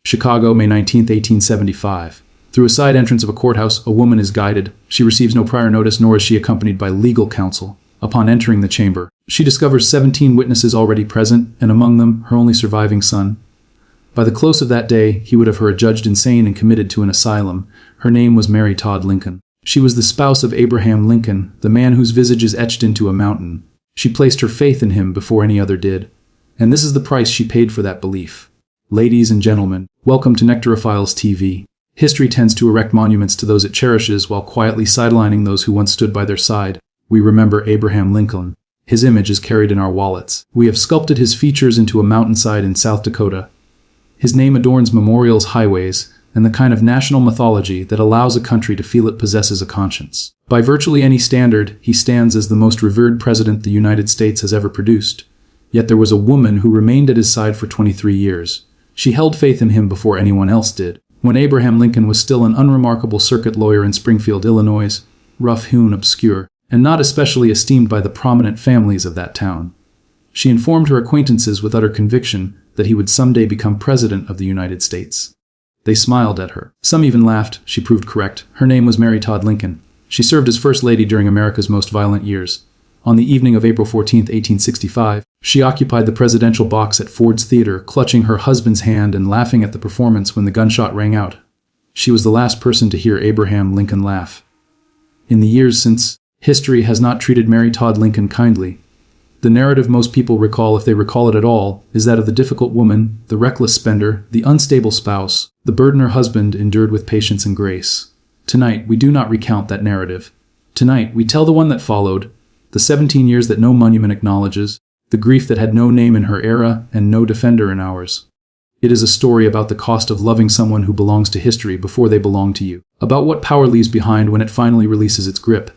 Chicago, May 19, 1875. Through a side entrance of a courthouse, a woman is guided. She receives no prior notice, nor is she accompanied by legal counsel. Upon entering the chamber, she discovers 17 witnesses already present, and among them, her only surviving son. By the close of that day, he would have her adjudged insane and committed to an asylum. Her name was Mary Todd Lincoln. She was the spouse of Abraham Lincoln, the man whose visage is etched into a mountain. She placed her faith in him before any other did. And this is the price she paid for that belief. Ladies and gentlemen, welcome to Nectarophiles TV. History tends to erect monuments to those it cherishes while quietly sidelining those who once stood by their side. We remember Abraham Lincoln. His image is carried in our wallets. We have sculpted his features into a mountainside in South Dakota. His name adorns memorials, highways, and the kind of national mythology that allows a country to feel it possesses a conscience. By virtually any standard, he stands as the most revered president the United States has ever produced. Yet there was a woman who remained at his side for 23 years. She held faith in him before anyone else did. When Abraham Lincoln was still an unremarkable circuit lawyer in Springfield, Illinois, rough-hewn, obscure, and not especially esteemed by the prominent families of that town. She informed her acquaintances with utter conviction that he would someday become president of the United States. They smiled at her. Some even laughed. She proved correct. Her name was Mary Todd Lincoln. She served as First Lady during America's most violent years. On the evening of April 14, 1865, she occupied the presidential box at Ford's Theater, clutching her husband's hand and laughing at the performance when the gunshot rang out. She was the last person to hear Abraham Lincoln laugh. In the years since, history has not treated Mary Todd Lincoln kindly. The narrative most people recall, if they recall it at all, is that of the difficult woman, the reckless spender, the unstable spouse, the burden her husband endured with patience and grace. Tonight, we do not recount that narrative. Tonight, we tell the one that followed, the 17 years that no monument acknowledges, the grief that had no name in her era and no defender in ours. It is a story about the cost of loving someone who belongs to history before they belong to you, about what power leaves behind when it finally releases its grip,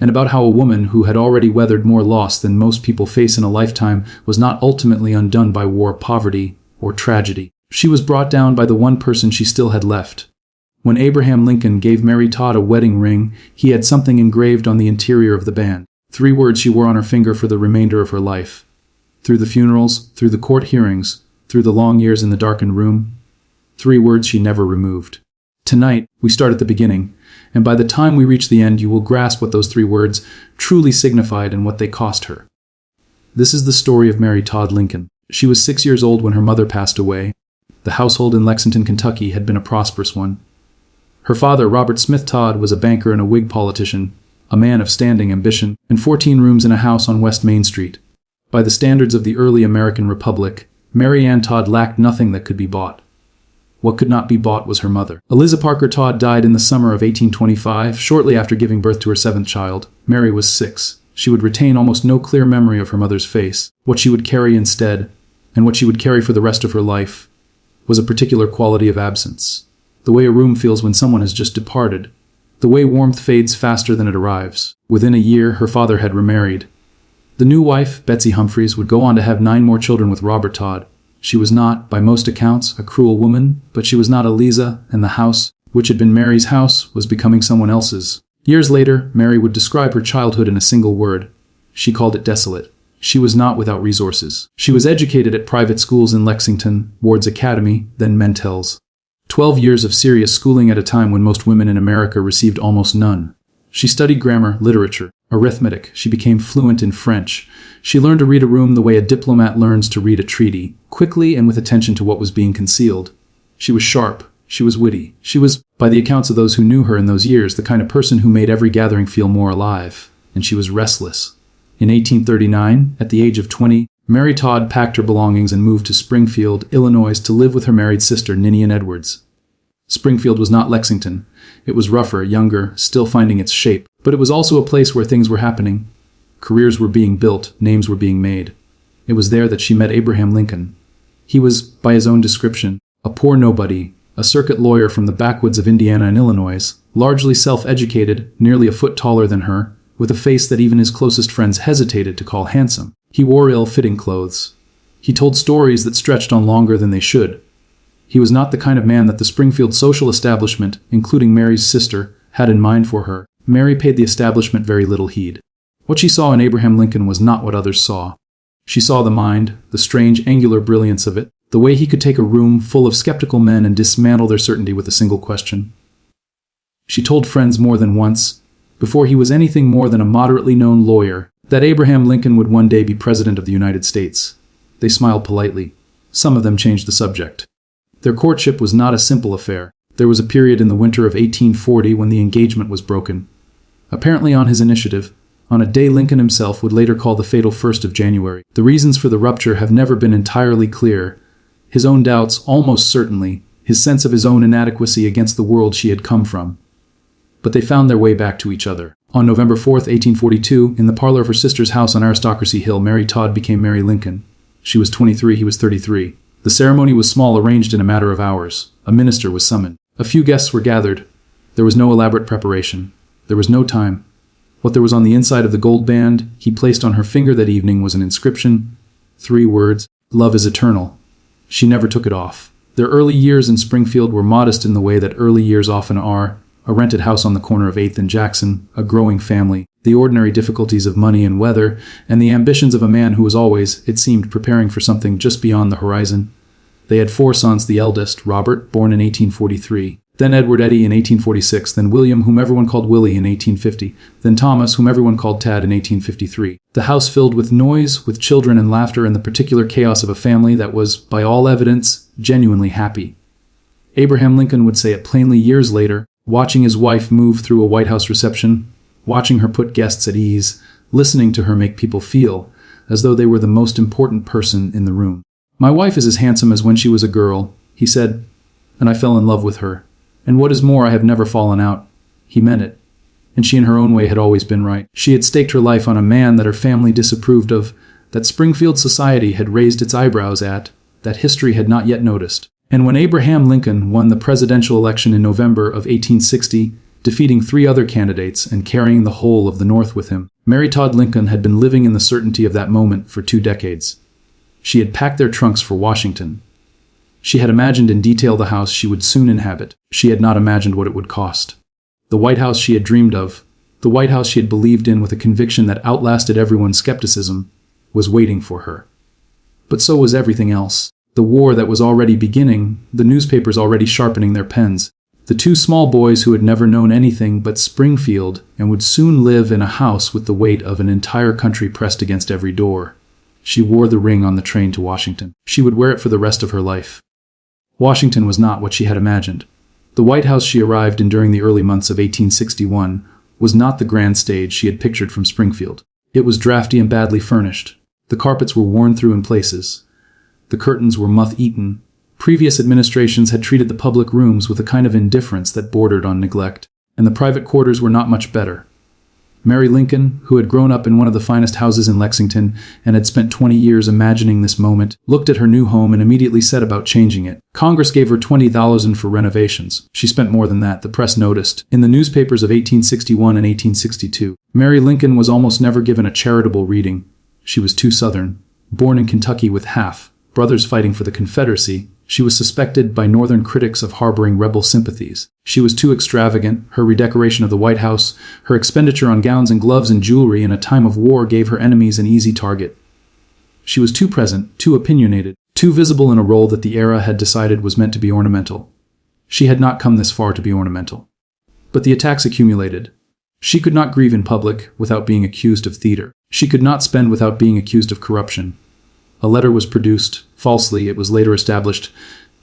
and about how a woman who had already weathered more loss than most people face in a lifetime was not ultimately undone by war, poverty, or tragedy. She was brought down by the one person she still had left. When Abraham Lincoln gave Mary Todd a wedding ring, he had something engraved on the interior of the band. 3 words she wore on her finger for the remainder of her life. Through the funerals, through the court hearings, through the long years in the darkened room, 3 words she never removed. Tonight, we start at the beginning, and by the time we reach the end, you will grasp what those 3 words truly signified and what they cost her. This is the story of Mary Todd Lincoln. She was 6 years old when her mother passed away. The household in Lexington, Kentucky had been a prosperous one. Her father, Robert Smith Todd, was a banker and a Whig politician, a man of standing ambition, and 14 rooms in a house on West Main Street. By the standards of the early American Republic, Mary Ann Todd lacked nothing that could be bought. What could not be bought was her mother. Eliza Parker Todd died in the summer of 1825, shortly after giving birth to her 7th child. Mary was 6. She would retain almost no clear memory of her mother's face. What she would carry instead, and what she would carry for the rest of her life, was a particular quality of absence. The way a room feels when someone has just departed. The way warmth fades faster than it arrives. Within a year, her father had remarried. The new wife, Betsy Humphreys, would go on to have 9 more children with Robert Todd. She was not, by most accounts, a cruel woman, but she was not Eliza, and the house, which had been Mary's house, was becoming someone else's. Years later, Mary would describe her childhood in a single word. She called it desolate. She was not without resources. She was educated at private schools in Lexington, Ward's Academy, then Mentel's. 12 years of serious schooling at a time when most women in America received almost none. She studied grammar, literature, arithmetic. She became fluent in French. She learned to read a room the way a diplomat learns to read a treaty, quickly and with attention to what was being concealed. She was sharp. She was witty. She was, by the accounts of those who knew her in those years, the kind of person who made every gathering feel more alive. And she was restless. In 1839, at the age of 20, Mary Todd packed her belongings and moved to Springfield, Illinois, to live with her married sister, Ninian Edwards. Springfield was not Lexington. It was rougher, younger, still finding its shape. But it was also a place where things were happening. Careers were being built, names were being made. It was there that she met Abraham Lincoln. He was, by his own description, a poor nobody, a circuit lawyer from the backwoods of Indiana and Illinois, largely self-educated, nearly a foot taller than her, with a face that even his closest friends hesitated to call handsome. He wore ill-fitting clothes. He told stories that stretched on longer than they should. He was not the kind of man that the Springfield social establishment, including Mary's sister, had in mind for her. Mary paid the establishment very little heed. What she saw in Abraham Lincoln was not what others saw. She saw the mind, the strange angular brilliance of it, The way he could take a room full of skeptical men and dismantle their certainty with a single question. She told friends more than once, before he was anything more than a moderately known lawyer, that Abraham Lincoln would one day be President of the United States. They smiled politely. Some of them changed the subject. Their courtship was not a simple affair. There was a period in the winter of 1840 when the engagement was broken. Apparently on his initiative, on a day Lincoln himself would later call the fatal 1st of January. The reasons for the rupture have never been entirely clear. His own doubts, almost certainly, his sense of his own inadequacy against the world she had come from. But they found their way back to each other. On November 4, 1842, in the parlor of her sister's house on Aristocracy Hill, Mary Todd became Mary Lincoln. She was 23, he was 33. The ceremony was small, arranged in a matter of hours. A minister was summoned. A few guests were gathered. There was no elaborate preparation. There was no time. What there was on the inside of the gold band he placed on her finger that evening was an inscription. 3 words, "Love is eternal." She never took it off. Their early years in Springfield were modest in the way that early years often are. A rented house on the corner of 8th and Jackson, a growing family, the ordinary difficulties of money and weather, and the ambitions of a man who was always, it seemed, preparing for something just beyond the horizon. They had 4 sons, the eldest, Robert, born in 1843, then Edward Eddie in 1846, then William, whom everyone called Willie, in 1850, then Thomas, whom everyone called Tad, in 1853. The house filled with noise, with children and laughter, and the particular chaos of a family that was, by all evidence, genuinely happy. Abraham Lincoln would say it plainly years later, watching his wife move through a White House reception, watching her put guests at ease, listening to her make people feel as though they were the most important person in the room. "My wife is as handsome as when she was a girl," he said, "and I fell in love with her. And what is more, I have never fallen out." He meant it. And she in her own way had always been right. She had staked her life on a man that her family disapproved of, that Springfield society had raised its eyebrows at, that history had not yet noticed. And when Abraham Lincoln won the presidential election in November of 1860, defeating 3 other candidates and carrying the whole of the North with him, Mary Todd Lincoln had been living in the certainty of that moment for 2 decades. She had packed their trunks for Washington. She had imagined in detail the house she would soon inhabit. She had not imagined what it would cost. The White House she had dreamed of, the White House she had believed in with a conviction that outlasted everyone's skepticism, was waiting for her. But so was everything else. The war that was already beginning, the newspapers already sharpening their pens, the 2 small boys who had never known anything but Springfield and would soon live in a house with the weight of an entire country pressed against every door. She wore the ring on the train to Washington. She would wear it for the rest of her life. Washington was not what she had imagined. The White House she arrived in during the early months of 1861 was not the grand stage she had pictured from Springfield. It was drafty and badly furnished. The carpets were worn through in places. The curtains were moth-eaten. Previous administrations had treated the public rooms with a kind of indifference that bordered on neglect, and the private quarters were not much better. Mary Lincoln, who had grown up in one of the finest houses in Lexington and had spent 20 years imagining this moment, looked at her new home and immediately set about changing it. Congress gave her $20,000 for renovations. She spent more than that, the press noticed. In the newspapers of 1861 and 1862, Mary Lincoln was almost never given a charitable reading. She was too Southern. Born in Kentucky with half brothers fighting for the Confederacy, she was suspected by Northern critics of harboring rebel sympathies. She was too extravagant. Her redecoration of the White House, her expenditure on gowns and gloves and jewelry in a time of war gave her enemies an easy target. She was too present, too opinionated, too visible in a role that the era had decided was meant to be ornamental. She had not come this far to be ornamental. But the attacks accumulated. She could not grieve in public without being accused of theater. She could not spend without being accused of corruption. A letter was produced, falsely it was later established,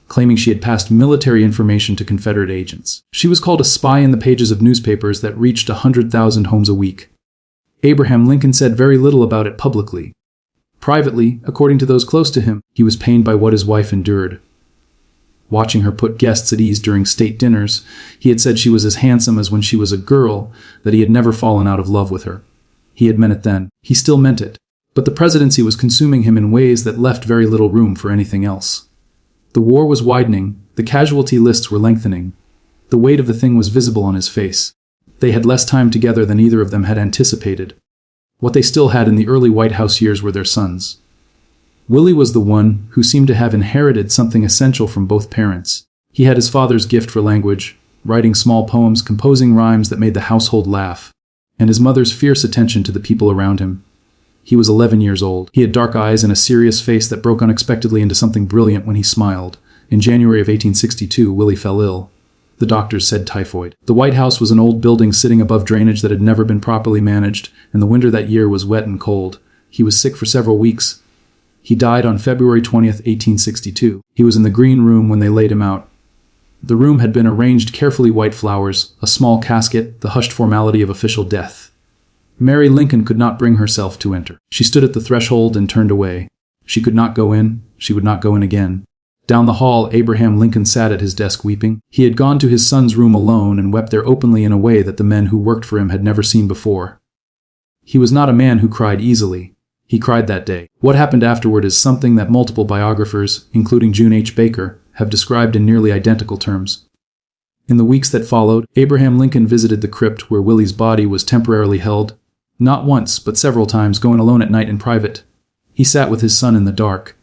claiming she had passed military information to Confederate agents. She was called a spy in the pages of newspapers that reached 100,000 homes a week. Abraham Lincoln said very little about it publicly. Privately, according to those close to him, he was pained by what his wife endured. Watching her put guests at ease during state dinners, he had said she was as handsome as when she was a girl, that he had never fallen out of love with her. He had meant it then. He still meant it. But the presidency was consuming him in ways that left very little room for anything else. The war was widening, the casualty lists were lengthening. The weight of the thing was visible on his face. They had less time together than either of them had anticipated. What they still had in the early White House years were their sons. Willie was the one who seemed to have inherited something essential from both parents. He had his father's gift for language, writing small poems, composing rhymes that made the household laugh, and his mother's fierce attention to the people around him. He was 11 years old. He had dark eyes and a serious face that broke unexpectedly into something brilliant when he smiled. In January of 1862, Willie fell ill. The doctors said typhoid. The White House was an old building sitting above drainage that had never been properly managed, and the winter that year was wet and cold. He was sick for several weeks. He died on February 20th, 1862. He was in the green room when they laid him out. The room had been arranged carefully, white flowers, a small casket, the hushed formality of official death. Mary Lincoln could not bring herself to enter. She stood at the threshold and turned away. She could not go in. She would not go in again. Down the hall, Abraham Lincoln sat at his desk weeping. He had gone to his son's room alone and wept there openly in a way that the men who worked for him had never seen before. He was not a man who cried easily. He cried that day. What happened afterward is something that multiple biographers, including June H. Baker, have described in nearly identical terms. In the weeks that followed, Abraham Lincoln visited the crypt where Willie's body was temporarily held, not once, but several times, going alone at night in private. He sat with his son in the dark.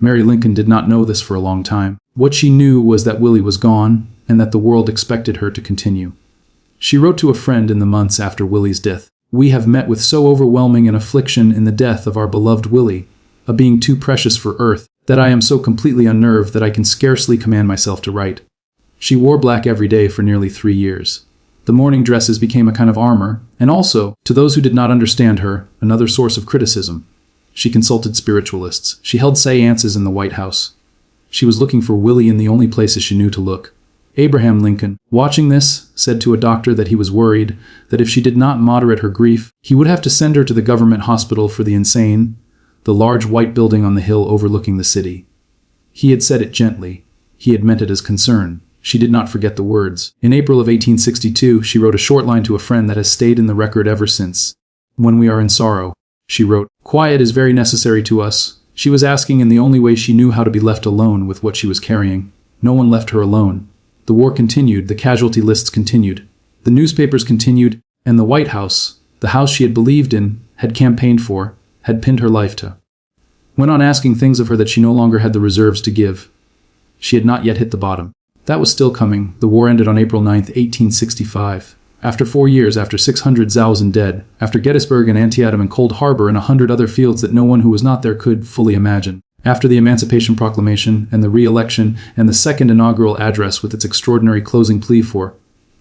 Mary Lincoln did not know this for a long time. What she knew was that Willie was gone, and that the world expected her to continue. She wrote to a friend in the months after Willie's death, "We have met with so overwhelming an affliction in the death of our beloved Willie, a being too precious for earth, that I am so completely unnerved that I can scarcely command myself to write." She wore black every day for nearly 3 years. The mourning dresses became a kind of armor, and also, to those who did not understand her, another source of criticism. She consulted spiritualists. She held seances in the White House. She was looking for Willie in the only places she knew to look. Abraham Lincoln, watching this, said to a doctor that he was worried that if she did not moderate her grief, he would have to send her to the government hospital for the insane, the large white building on the hill overlooking the city. He had said it gently. He had meant it as concern. She did not forget the words. In April of 1862, she wrote a short line to a friend that has stayed in the record ever since. "When we are in sorrow," she wrote, "quiet is very necessary to us." She was asking in the only way she knew how to be left alone with what she was carrying. No one left her alone. The war continued, the casualty lists continued, the newspapers continued, and the White House, the house she had believed in, had campaigned for, had pinned her life to, went on asking things of her that she no longer had the reserves to give. She had not yet hit the bottom. That was still coming. The war ended on April 9th, 1865. After 4 years, after 600,000 dead, after Gettysburg and Antietam and Cold Harbor and 100 other fields that no one who was not there could fully imagine. After the Emancipation Proclamation and the re-election and the second inaugural address with its extraordinary closing plea for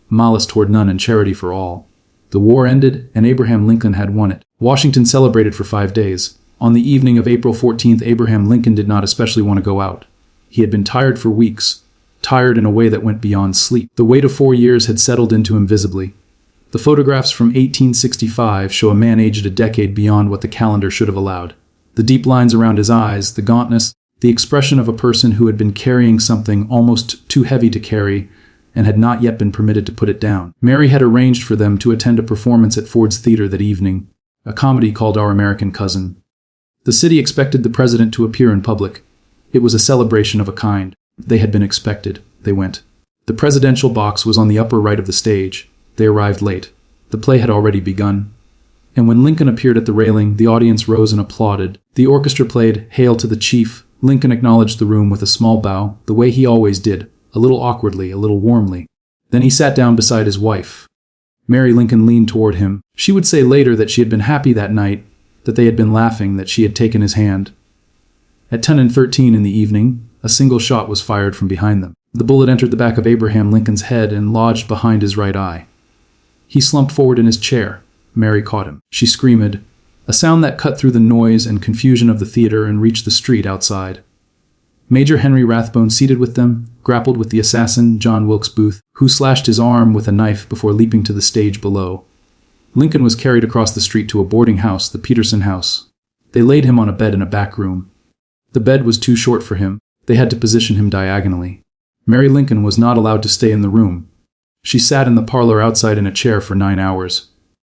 malice toward none and charity for all. The war ended, and Abraham Lincoln had won it. Washington celebrated for 5 days. On the evening of April 14th, Abraham Lincoln did not especially want to go out. He had been tired for weeks, tired in a way that went beyond sleep. The weight of 4 years had settled into him visibly. The photographs from 1865 show a man aged a decade beyond what the calendar should have allowed. The deep lines around his eyes, the gauntness, the expression of a person who had been carrying something almost too heavy to carry and had not yet been permitted to put it down. Mary had arranged for them to attend a performance at Ford's Theater that evening, a comedy called Our American Cousin. The city expected the president to appear in public. It was a celebration of a kind. They had been expected. They went. The presidential box was on the upper right of the stage. They arrived late. The play had already begun. And when Lincoln appeared at the railing, the audience rose and applauded. The orchestra played Hail to the Chief. Lincoln acknowledged the room with a small bow, the way he always did, a little awkwardly, a little warmly. Then he sat down beside his wife. Mary Lincoln leaned toward him. She would say later that she had been happy that night, that they had been laughing, that she had taken his hand. At 10:13 in the evening, a single shot was fired from behind them. The bullet entered the back of Abraham Lincoln's head and lodged behind his right eye. He slumped forward in his chair. Mary caught him. She screamed, a sound that cut through the noise and confusion of the theater and reached the street outside. Major Henry Rathbone, seated with them, grappled with the assassin, John Wilkes Booth, who slashed his arm with a knife before leaping to the stage below. Lincoln was carried across the street to a boarding house, the Peterson House. They laid him on a bed in a back room. The bed was too short for him. They had to position him diagonally. Mary Lincoln was not allowed to stay in the room. She sat in the parlor outside in a chair for 9 hours.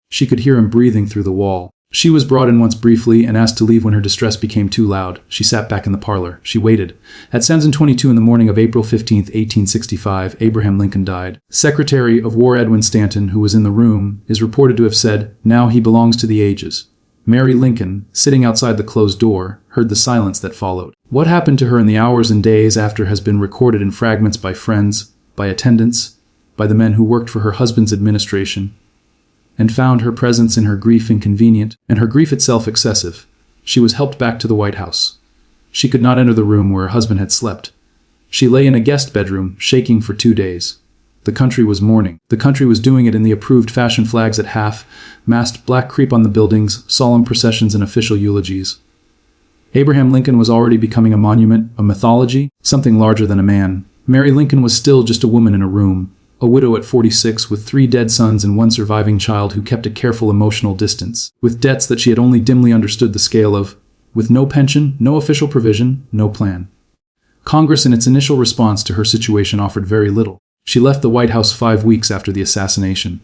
She could hear him breathing through the wall. She was brought in once briefly and asked to leave when her distress became too loud. She sat back in the parlor. She waited. At 7:22 in the morning of April 15, 1865, Abraham Lincoln died. Secretary of War Edwin Stanton, who was in the room, is reported to have said, "Now he belongs to the ages." Mary Lincoln, sitting outside the closed door, heard the silence that followed. What happened to her in the hours and days after has been recorded in fragments by friends, by attendants, by the men who worked for her husband's administration. and found her presence in her grief inconvenient, and her grief itself excessive. She was helped back to the White House. She could not enter the room where her husband had slept. She lay in a guest bedroom, shaking for 2 days. The country was mourning. The country was doing it in the approved fashion, flags at half, massed black crepe on the buildings, solemn processions and official eulogies. Abraham Lincoln was already becoming a monument, a mythology, something larger than a man. Mary Lincoln was still just a woman in a room, a widow at 46 with 3 dead sons and 1 surviving child who kept a careful emotional distance, with debts that she had only dimly understood the scale of, with no pension, no official provision, no plan. Congress in its initial response to her situation offered very little. She left the White House 5 weeks after the assassination.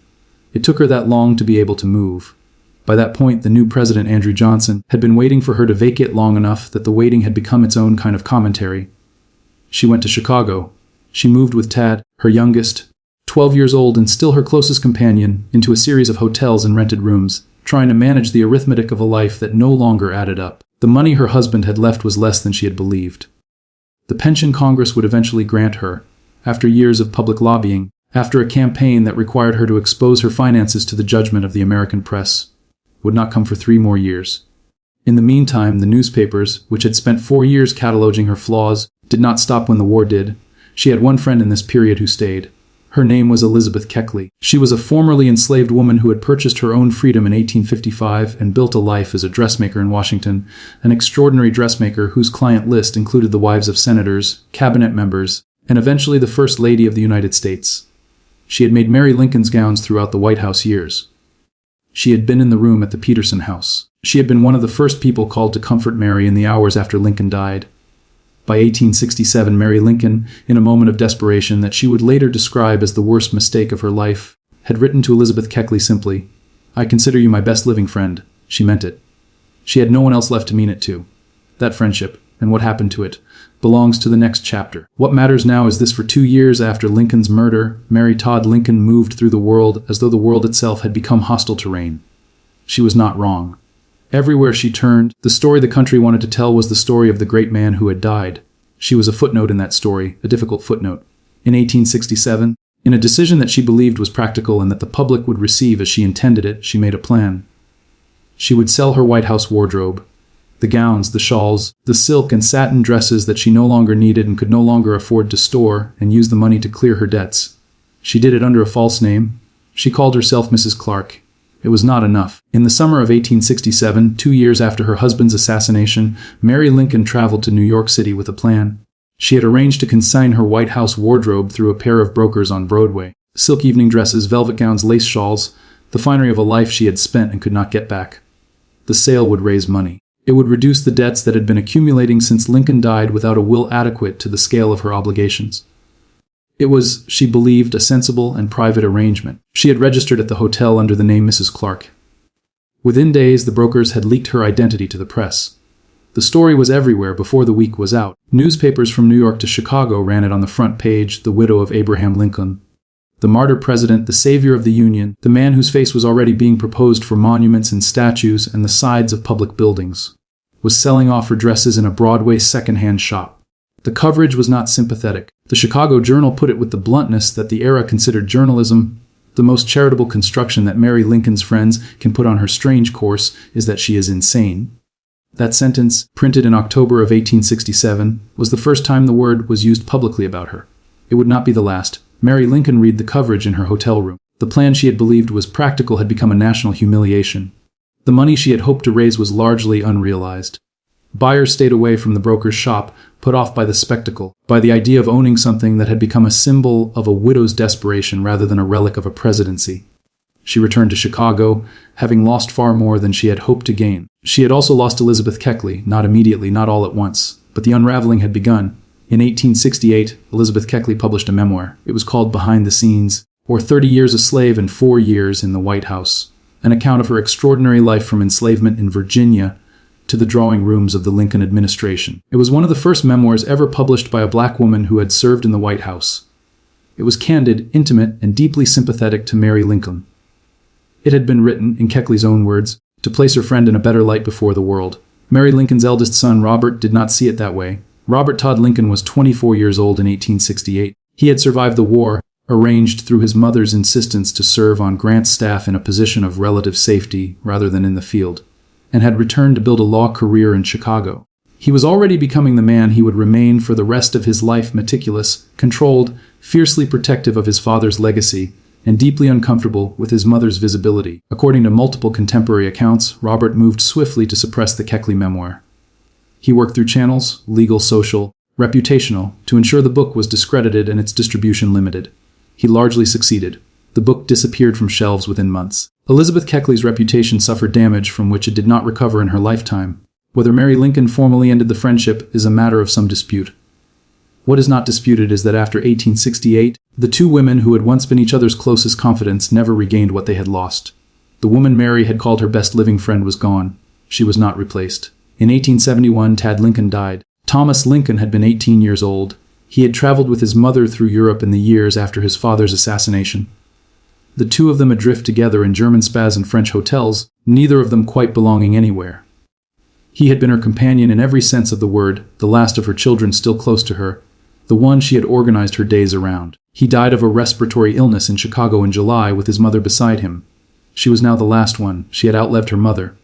It took her that long to be able to move. By that point, the new President Andrew Johnson had been waiting for her to vacate long enough that the waiting had become its own kind of commentary. She went to Chicago. She moved with Tad, her youngest, 12 years old and still her closest companion, into a series of hotels and rented rooms, trying to manage the arithmetic of a life that no longer added up. The money her husband had left was less than she had believed. The pension Congress would eventually grant her, after years of public lobbying, after a campaign that required her to expose her finances to the judgment of the American press, would not come for 3 more years. In the meantime, the newspapers, which had spent 4 years cataloging her flaws, did not stop when the war did. She had one friend in this period who stayed. Her name was Elizabeth Keckley. She was a formerly enslaved woman who had purchased her own freedom in 1855 and built a life as a dressmaker in Washington, an extraordinary dressmaker whose client list included the wives of senators, cabinet members, and eventually the First Lady of the United States. She had made Mary Lincoln's gowns throughout the White House years. She had been in the room at the Peterson House. She had been one of the first people called to comfort Mary in the hours after Lincoln died. By 1867, Mary Lincoln, in a moment of desperation that she would later describe as the worst mistake of her life, had written to Elizabeth Keckley simply, "I consider you my best living friend." She meant it. She had no one else left to mean it to. That friendship, and what happened to it, belongs to the next chapter. What matters now is this: for 2 years after Lincoln's murder, Mary Todd Lincoln moved through the world as though the world itself had become hostile terrain. She was not wrong. Everywhere she turned, the story the country wanted to tell was the story of the great man who had died. She was a footnote in that story, a difficult footnote. In 1867, in a decision that she believed was practical and that the public would receive as she intended it, she made a plan. She would sell her White House wardrobe. The gowns, the shawls, the silk and satin dresses that she no longer needed and could no longer afford to store, and use the money to clear her debts. She did it under a false name. She called herself Mrs. Clark. It was not enough. In the summer of 1867, 2 years after her husband's assassination, Mary Lincoln traveled to New York City with a plan. She had arranged to consign her White House wardrobe through a pair of brokers on Broadway. Silk evening dresses, velvet gowns, lace shawls, the finery of a life she had spent and could not get back. The sale would raise money. It would reduce the debts that had been accumulating since Lincoln died without a will adequate to the scale of her obligations. It was, she believed, a sensible and private arrangement. She had registered at the hotel under the name Mrs. Clark. Within days, the brokers had leaked her identity to the press. The story was everywhere before the week was out. Newspapers from New York to Chicago ran it on the front page: the widow of Abraham Lincoln. The martyr president, the savior of the Union, the man whose face was already being proposed for monuments and statues and the sides of public buildings, was selling off her dresses in a Broadway second-hand shop. The coverage was not sympathetic. The Chicago Journal put it with the bluntness that the era considered journalism. The most charitable construction that Mary Lincoln's friends can put on her strange course is that she is insane. That sentence, printed in October of 1867, was the first time the word was used publicly about her. It would not be the last. Mary Lincoln read the coverage in her hotel room. The plan she had believed was practical had become a national humiliation. The money she had hoped to raise was largely unrealized. Buyers stayed away from the broker's shop, put off by the spectacle, by the idea of owning something that had become a symbol of a widow's desperation rather than a relic of a presidency. She returned to Chicago, having lost far more than she had hoped to gain. She had also lost Elizabeth Keckley, not immediately, not all at once, but the unraveling had begun. In 1868, Elizabeth Keckley published a memoir. It was called Behind the Scenes, or 30 Years a Slave and 4 Years in the White House, an account of her extraordinary life from enslavement in Virginia to the drawing rooms of the Lincoln administration. It was one of the first memoirs ever published by a black woman who had served in the White House. It was candid, intimate, and deeply sympathetic to Mary Lincoln. It had been written, in Keckley's own words, to place her friend in a better light before the world. Mary Lincoln's eldest son, Robert, did not see it that way. Robert Todd Lincoln was 24 years old in 1868. He had survived the war, arranged through his mother's insistence to serve on Grant's staff in a position of relative safety rather than in the field, and had returned to build a law career in Chicago. He was already becoming the man he would remain for the rest of his life, meticulous, controlled, fiercely protective of his father's legacy, and deeply uncomfortable with his mother's visibility. According to multiple contemporary accounts, Robert moved swiftly to suppress the Keckley memoir. He worked through channels, legal, social, reputational, to ensure the book was discredited and its distribution limited. He largely succeeded. The book disappeared from shelves within months. Elizabeth Keckley's reputation suffered damage from which it did not recover in her lifetime. Whether Mary Lincoln formally ended the friendship is a matter of some dispute. What is not disputed is that after 1868, the two women who had once been each other's closest confidants never regained what they had lost. The woman Mary had called her best living friend was gone. She was not replaced. In 1871, Tad Lincoln died. Thomas Lincoln had been 18 years old. He had traveled with his mother through Europe in the years after his father's assassination. The two of them adrift together in German spas and French hotels, neither of them quite belonging anywhere. He had been her companion in every sense of the word, the last of her children still close to her, the one she had organized her days around. He died of a respiratory illness in Chicago in July with his mother beside him. She was now the last one. She had outlived her mother.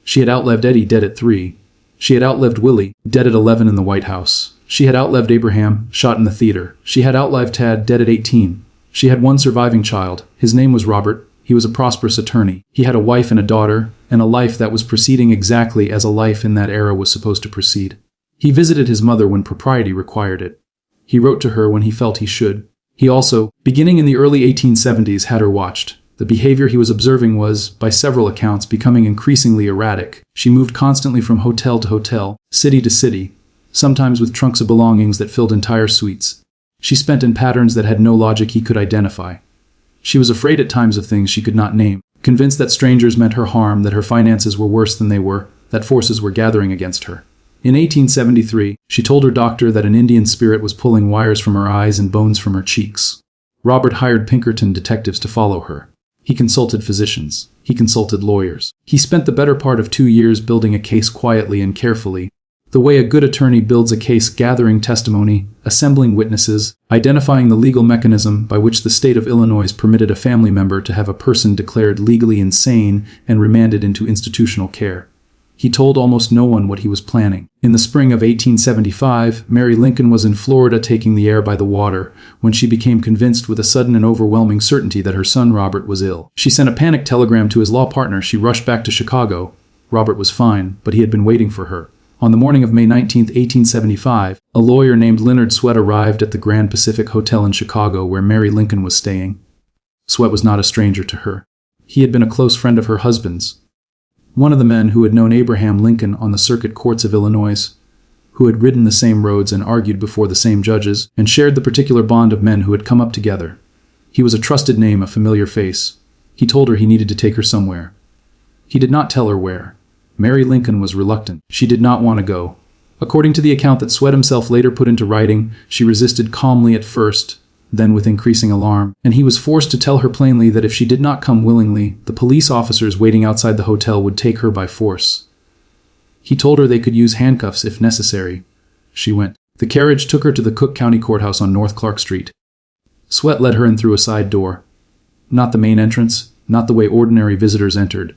She had outlived Eddie, dead at 3. She had outlived Willie, dead at 11 in the White House. She had outlived Abraham, shot in the theater. She had outlived Tad, dead at 18. She had one surviving child. His name was Robert. He was a prosperous attorney. He had a wife and a daughter, and a life that was proceeding exactly as a life in that era was supposed to proceed. He visited his mother when propriety required it. He wrote to her when he felt he should. He also, beginning in the early 1870s, had her watched. The behavior he was observing was, by several accounts, becoming increasingly erratic. She moved constantly from hotel to hotel, city to city, sometimes with trunks of belongings that filled entire suites. She spent in patterns that had no logic he could identify. She was afraid at times of things she could not name, convinced that strangers meant her harm, that her finances were worse than they were, that forces were gathering against her. In 1873, she told her doctor that an Indian spirit was pulling wires from her eyes and bones from her cheeks. Robert hired Pinkerton detectives to follow her. He consulted physicians. He consulted lawyers. He spent the better part of 2 years building a case quietly and carefully, the way a good attorney builds a case, gathering testimony, assembling witnesses, identifying the legal mechanism by which the state of Illinois permitted a family member to have a person declared legally insane and remanded into institutional care. He told almost no one what he was planning. In the spring of 1875, Mary Lincoln was in Florida taking the air by the water when she became convinced with a sudden and overwhelming certainty that her son Robert was ill. She sent a panic telegram to his law partner. She rushed back to Chicago. Robert was fine, but he had been waiting for her. On the morning of May 19, 1875, a lawyer named Leonard Swett arrived at the Grand Pacific Hotel in Chicago where Mary Lincoln was staying. Swett was not a stranger to her. He had been a close friend of her husband's, one of the men who had known Abraham Lincoln on the circuit courts of Illinois, who had ridden the same roads and argued before the same judges, and shared the particular bond of men who had come up together. He was a trusted name, a familiar face. He told her he needed to take her somewhere. He did not tell her where. Mary Lincoln was reluctant. She did not want to go. According to the account that Swett himself later put into writing, she resisted calmly at first, then with increasing alarm, and he was forced to tell her plainly that if she did not come willingly, the police officers waiting outside the hotel would take her by force. He told her they could use handcuffs if necessary. She went. The carriage took her to the Cook County Courthouse on North Clark Street. Swett led her in through a side door, not the main entrance, not the way ordinary visitors entered,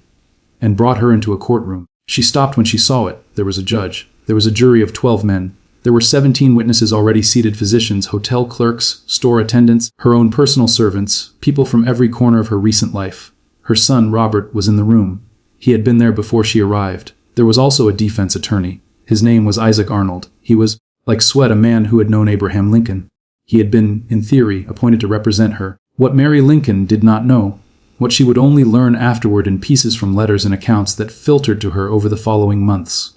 and brought her into a courtroom. She stopped when she saw it. There was a judge. There was a jury of 12 men. There were 17 witnesses already seated, physicians, hotel clerks, store attendants, her own personal servants, people from every corner of her recent life. Her son, Robert, was in the room. He had been there before she arrived. There was also a defense attorney. His name was Isaac Arnold. He was, like Swett, a man who had known Abraham Lincoln. He had been, in theory, appointed to represent her. What Mary Lincoln did not know, what she would only learn afterward in pieces from letters and accounts that filtered to her over the following months,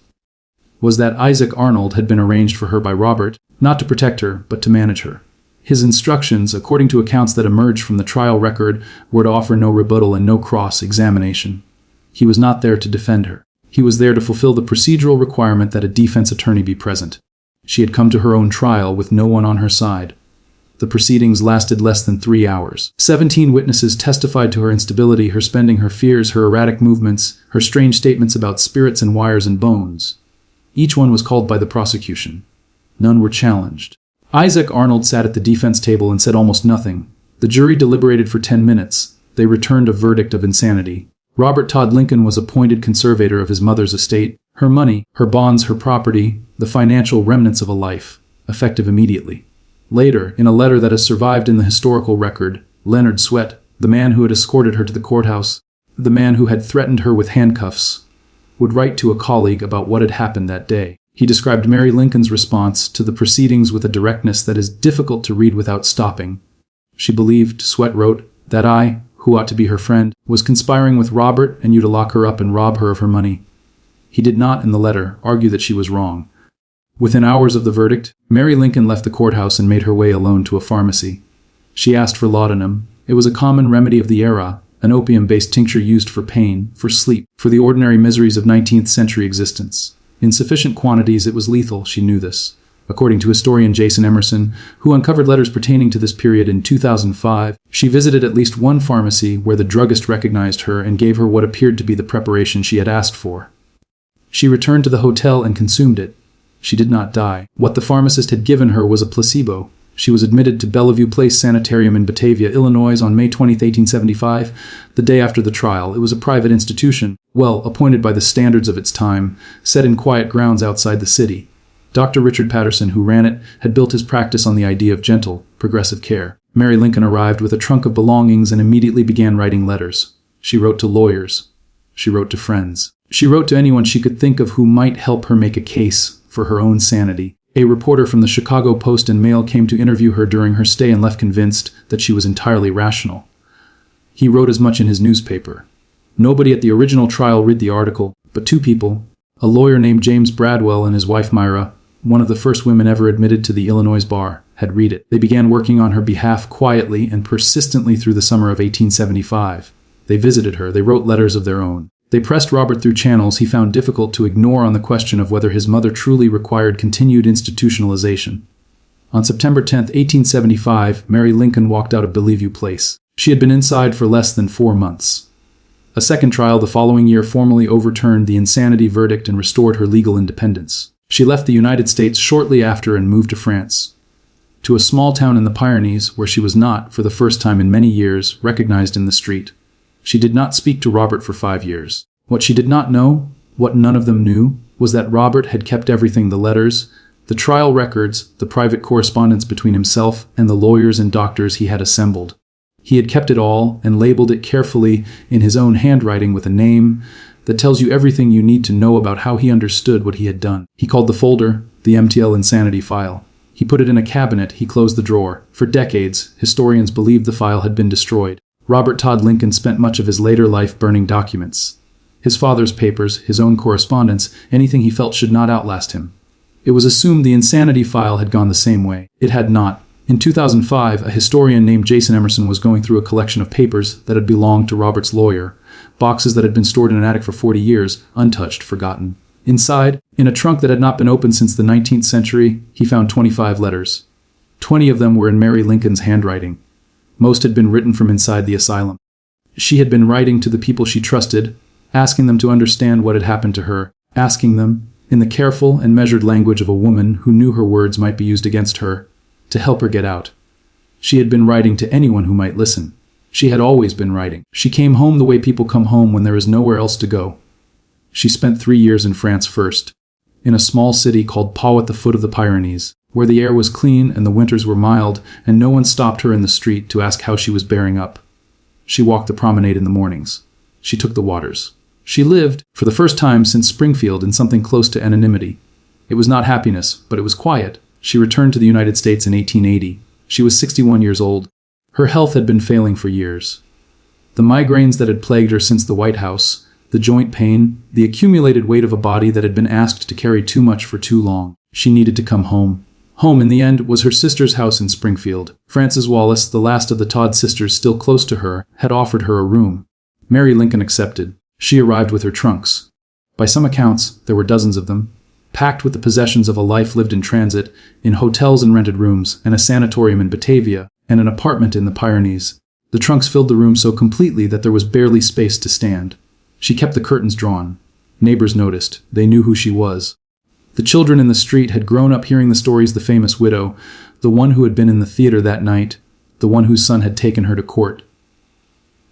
was that Isaac Arnold had been arranged for her by Robert, not to protect her, but to manage her. His instructions, according to accounts that emerged from the trial record, were to offer no rebuttal and no cross-examination. He was not there to defend her. He was there to fulfill the procedural requirement that a defense attorney be present. She had come to her own trial with no one on her side. The proceedings lasted less than 3 hours. 17 witnesses testified to her instability, her spending, her fears, her erratic movements, her strange statements about spirits and wires and bones. Each one was called by the prosecution. None were challenged. Isaac Arnold sat at the defense table and said almost nothing. The jury deliberated for 10 minutes. They returned a verdict of insanity. Robert Todd Lincoln was appointed conservator of his mother's estate, her money, her bonds, her property, the financial remnants of a life, effective immediately. Later, in a letter that has survived in the historical record, Leonard Swett, the man who had escorted her to the courthouse, the man who had threatened her with handcuffs, would write to a colleague about what had happened that day. He described Mary Lincoln's response to the proceedings with a directness that is difficult to read without stopping. She believed, Swett wrote, that I, who ought to be her friend, was conspiring with Robert and you to lock her up and rob her of her money. He did not, in the letter, argue that she was wrong. Within hours of the verdict, Mary Lincoln left the courthouse and made her way alone to a pharmacy. She asked for laudanum. It was a common remedy of the era, an opium-based tincture used for pain, for sleep, for the ordinary miseries of 19th century existence. In sufficient quantities it was lethal, she knew this. According to historian Jason Emerson, who uncovered letters pertaining to this period in 2005, she visited at least one pharmacy where the druggist recognized her and gave her what appeared to be the preparation she had asked for. She returned to the hotel and consumed it. She did not die. What the pharmacist had given her was a placebo. She was admitted to Bellevue Place Sanitarium in Batavia, Illinois on May 20, 1875, the day after the trial. It was a private institution, well appointed by the standards of its time, set in quiet grounds outside the city. Dr. Richard Patterson, who ran it, had built his practice on the idea of gentle, progressive care. Mary Lincoln arrived with a trunk of belongings and immediately began writing letters. She wrote to lawyers. She wrote to friends. She wrote to anyone she could think of who might help her make a case for her own sanity. A reporter from the Chicago Post and Mail came to interview her during her stay and left convinced that she was entirely rational. He wrote as much in his newspaper. Nobody at the original trial read the article, but two people, a lawyer named James Bradwell and his wife Myra, one of the first women ever admitted to the Illinois bar, had read it. They began working on her behalf quietly and persistently through the summer of 1875. They visited her. They wrote letters of their own. They pressed Robert through channels he found difficult to ignore on the question of whether his mother truly required continued institutionalization. On September 10, 1875, Mary Lincoln walked out of Bellevue Place. She had been inside for less than 4 months. A second trial the following year formally overturned the insanity verdict and restored her legal independence. She left the United States shortly after and moved to France, to a small town in the Pyrenees where she was not, for the first time in many years, recognized in the street. She did not speak to Robert for 5 years. What she did not know, what none of them knew, was that Robert had kept everything: the letters, the trial records, the private correspondence between himself and the lawyers and doctors he had assembled. He had kept it all and labeled it carefully in his own handwriting with a name that tells you everything you need to know about how he understood what he had done. He called the folder the MTL Insanity File. He put it in a cabinet. He closed the drawer. For decades, historians believed the file had been destroyed. Robert Todd Lincoln spent much of his later life burning documents. His father's papers, his own correspondence, anything he felt should not outlast him. It was assumed the Insanity File had gone the same way. It had not. In 2005, a historian named Jason Emerson was going through a collection of papers that had belonged to Robert's lawyer, boxes that had been stored in an attic for 40 years, untouched, forgotten. Inside, in a trunk that had not been opened since the 19th century, he found 25 letters. 20 of them were in Mary Lincoln's handwriting. Most had been written from inside the asylum. She had been writing to the people she trusted, asking them to understand what had happened to her, asking them, in the careful and measured language of a woman who knew her words might be used against her, to help her get out. She had been writing to anyone who might listen. She had always been writing. She came home the way people come home when there is nowhere else to go. She spent 3 years in France first, in a small city called Pau at the foot of the Pyrenees, where the air was clean and the winters were mild, and no one stopped her in the street to ask how she was bearing up. She walked the promenade in the mornings. She took the waters. She lived, for the first time since Springfield, in something close to anonymity. It was not happiness, but it was quiet. She returned to the United States in 1880. She was 61 years old. Her health had been failing for years. The migraines that had plagued her since the White House, the joint pain, the accumulated weight of a body that had been asked to carry too much for too long. She needed to come home. Home, in the end, was her sister's house in Springfield. Frances Wallace, the last of the Todd sisters still close to her, had offered her a room. Mary Lincoln accepted. She arrived with her trunks. By some accounts, there were dozens of them, packed with the possessions of a life lived in transit, in hotels and rented rooms, and a sanatorium in Batavia, and an apartment in the Pyrenees. The trunks filled the room so completely that there was barely space to stand. She kept the curtains drawn. Neighbors noticed. They knew who she was. The children in the street had grown up hearing the stories: the famous widow, the one who had been in the theater that night, the one whose son had taken her to court.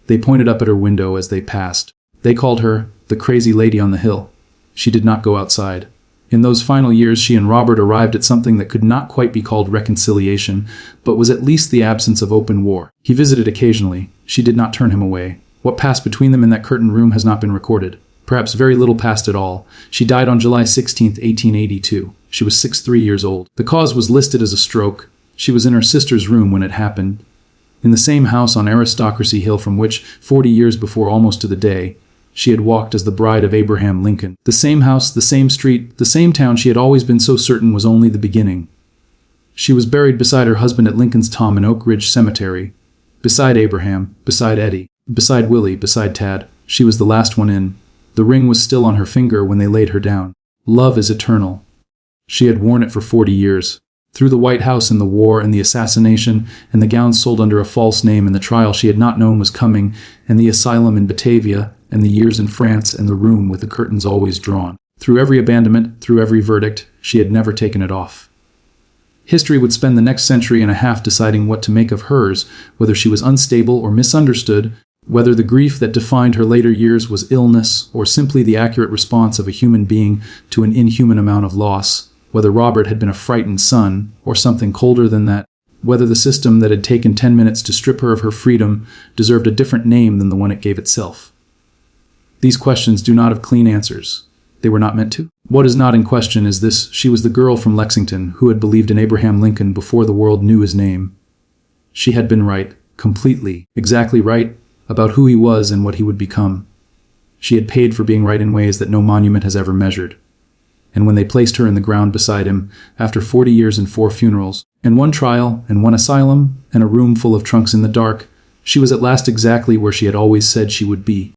They pointed up at her window as they passed. They called her the crazy lady on the hill. She did not go outside. In those final years, she and Robert arrived at something that could not quite be called reconciliation, but was at least the absence of open war. He visited occasionally. She did not turn him away. What passed between them in that curtained room has not been recorded. Perhaps very little passed at all. She died on July 16, 1882. She was 63 years old. The cause was listed as a stroke. She was in her sister's room when it happened, in the same house on Aristocracy Hill from which, 40 years before, almost to the day, she had walked as the bride of Abraham Lincoln. The same house, the same street, the same town she had always been so certain was only the beginning. She was buried beside her husband at Lincoln's Tomb in Oak Ridge Cemetery, beside Abraham, beside Eddie, beside Willie, beside Tad. She was the last one in. The ring was still on her finger when they laid her down. Love is eternal. She had worn it for 40 years. Through the White House and the war and the assassination and the gowns sold under a false name and the trial she had not known was coming and the asylum in Batavia and the years in France and the room with the curtains always drawn. Through every abandonment, through every verdict, she had never taken it off. History would spend the next century and a half deciding what to make of hers, whether she was unstable or misunderstood, whether the grief that defined her later years was illness or simply the accurate response of a human being to an inhuman amount of loss, whether Robert had been a frightened son or something colder than that, whether the system that had taken 10 minutes to strip her of her freedom deserved a different name than the one it gave itself. These questions do not have clean answers. They were not meant to. What is not in question is this: she was the girl from Lexington who had believed in Abraham Lincoln before the world knew his name. She had been right, completely, exactly right, about who he was and what he would become. She had paid for being right in ways that no monument has ever measured. And when they placed her in the ground beside him, after 40 years and 4 funerals, and 1 trial, and 1 asylum, and a room full of trunks in the dark, she was at last exactly where she had always said she would be.